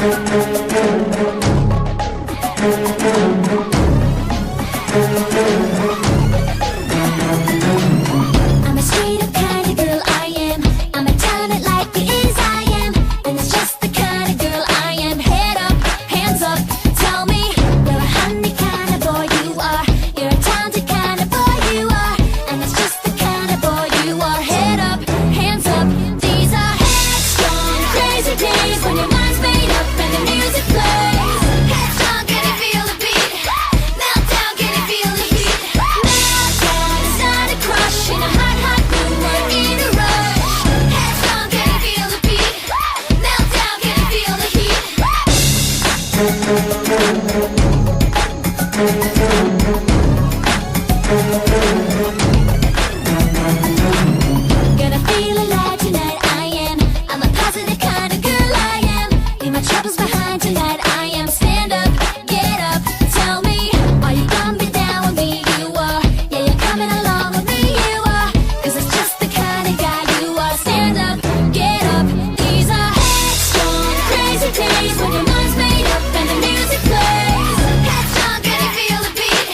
I'm a straight up kind of girl, I am. I'm a talent like it is, I am. And it's just the kind of girl I am. Head up, hands up, tell me you're a honey kind of boy you are. You're a talented kind of boy you are. And it's just the kind of boy you are. Head up, hands up, these are headstrong, crazy days when your mind's made up and the music plays. Headstrong, can you feel the beat? Meltdown, can you feel the heat? Meltdown, it's not a crush in a hot, hot room, we're in a rush. Headstrong, can you feel the beat? Meltdown, can you feel the heat? Gonna feel alive tonight, I am. I'm a positive kind of girl, I am. Leave my troubles behind tonight, I am. Stand up, get up, tell me, are you gonna be down with me? You are, yeah, you're coming along with me, you are. Cause it's just the kind of guy you are. Stand up, get up, these are headstrong, crazy days when your mind's made up and the music plays. Headstrong, can you feel the beat?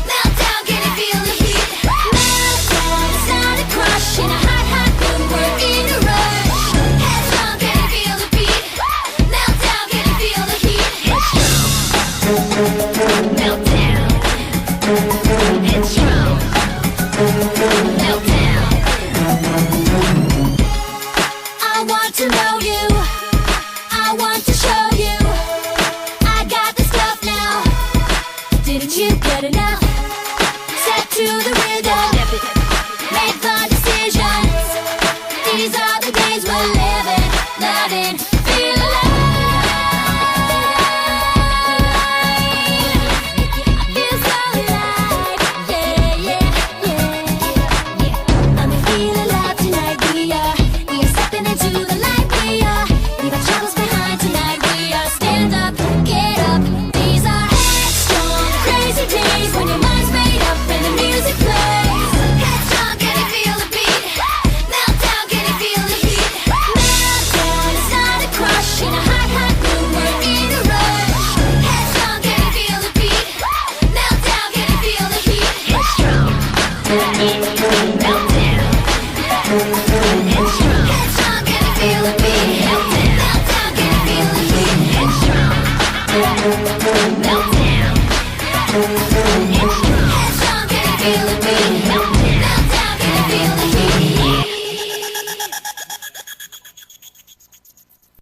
Meltdown, can you feel the heat? Meltdown, it's not a crush in a hot, hot room, we're in a rush. Headstrong, can you feel the beat? Meltdown, can you feel the heat? Meltdown. Headstrong. Meltdown. I want to know you. I want to show you. I got the stuff now. Didn't you get enough? Step to the rhythm. Make the decisions. These are the days we're living, loving, feel alive. I feel so alive. Yeah, yeah, yeah. I'm feel alive tonight. We are stepping into the light. We are leave our troubles behind tonight. We are stand up, get up. These are headstrong, crazy days when your mind's made up and the music plays. Headstrong, can you feel the beat? Meltdown, can you feel the heat? Meltdown, it's not a crush in a hot, hot room, we're in a rush. Headstrong, can you feel the beat? Meltdown, can you feel the heat? Headstrong. Meltdown. Headstrong. Headstrong, can you feel the beat? Meltdown, can you feel the heat? Headstrong. Meltdown. Headstrong, can you feel the beat? Meltdown, can you feel